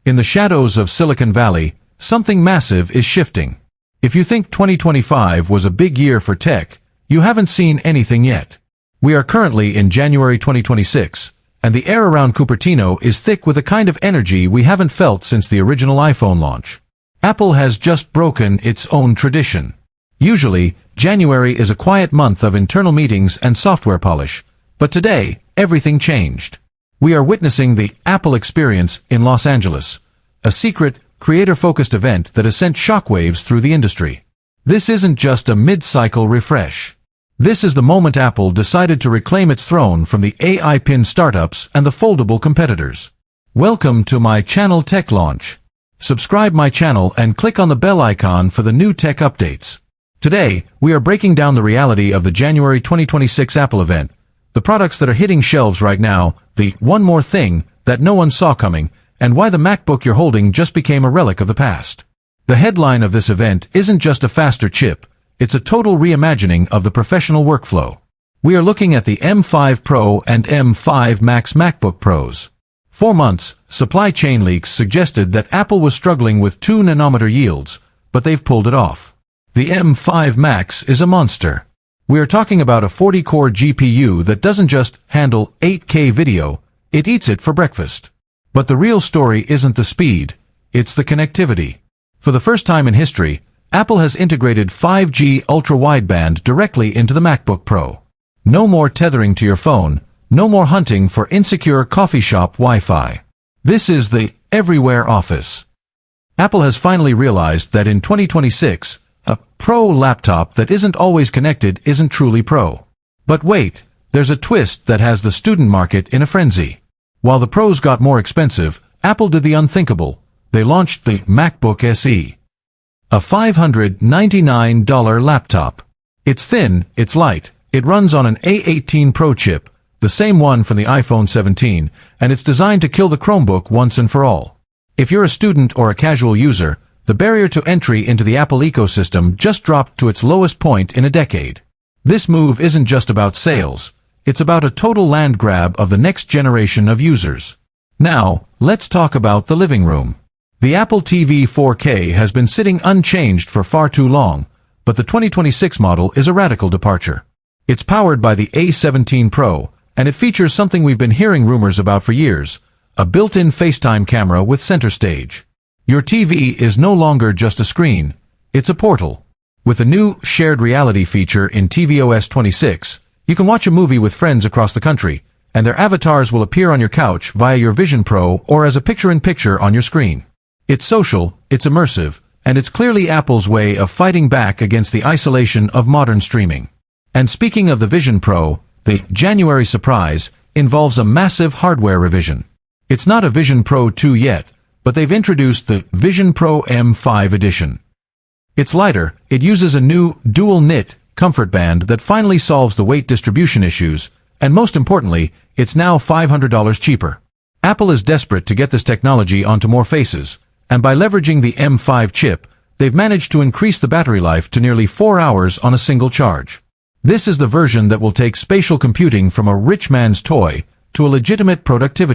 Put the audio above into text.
In the shadows of Silicon Valley, something massive is shifting. If you think 2025 was a big year for tech, you haven't seen anything yet. We are currently in January 2026, and the air around Cupertino is thick with a kind of energy we haven't felt since the original iPhone launch. Apple has just broken its own tradition. Usually, January is a quiet month of internal meetings and software polish, but today, everything changed. We are witnessing the Apple Experience in Los Angeles, a secret, creator-focused event that has sent shockwaves through the industry. This isn't just a mid-cycle refresh. This is the moment Apple decided to reclaim its throne from the AI-pinned startups and the foldable competitors. Welcome to my channel Tech Launch. Subscribe my channel and click on the bell icon for the new tech updates. Today, we are breaking down the reality of the January 2026 Apple event, the products that are hitting shelves right now, the one more thing that no one saw coming, and why the MacBook you're holding just became a relic of the past. The headline of this event isn't just a faster chip, it's a total reimagining of the professional workflow. We are looking at the M5 Pro and M5 Max MacBook Pros. For months, supply chain leaks suggested that Apple was struggling with 2-nanometer yields, but they've pulled it off. The M5 Max is a monster. We are talking about a 40-core GPU that doesn't just handle 8K video, it eats it for breakfast. But the real story isn't the speed, it's the connectivity. For the first time in history, Apple has integrated 5G ultra-wideband directly into the MacBook Pro. No more tethering to your phone, no more hunting for insecure coffee shop Wi-Fi. This is the everywhere office. Apple has finally realized that in 2026, a Pro laptop that isn't always connected isn't truly Pro. But wait, there's a twist that has the student market in a frenzy. While the Pros got more expensive, Apple did the unthinkable. They launched the MacBook SE. A $599 laptop. It's thin, it's light, it runs on an A18 Pro chip, the same one from the iPhone 17, and it's designed to kill the Chromebook once and for all. If you're a student or a casual user, the barrier to entry into the Apple ecosystem just dropped to its lowest point in a decade. This move isn't just about sales, it's about a total land grab of the next generation of users. Now, let's talk about the living room. The Apple TV 4K has been sitting unchanged for far too long, but the 2026 model is a radical departure. It's powered by the A17 Pro, and it features something we've been hearing rumors about for years, a built-in FaceTime camera with center stage. Your TV is no longer just a screen, it's a portal. With the new shared reality feature in tvOS 26, you can watch a movie with friends across the country, and their avatars will appear on your couch via your Vision Pro or as a picture-in-picture on your screen. It's social, it's immersive, and it's clearly Apple's way of fighting back against the isolation of modern streaming. And speaking of the Vision Pro, the January surprise involves a massive hardware revision. It's not a Vision Pro 2 yet, but they've introduced the Vision Pro M5 edition. It's lighter, it uses a new dual-knit comfort band that finally solves the weight distribution issues, and most importantly, it's now $500 cheaper. Apple is desperate to get this technology onto more faces, and by leveraging the M5 chip, they've managed to increase the battery life to nearly 4 hours on a single charge. This is the version that will take spatial computing from a rich man's toy to a legitimate productivity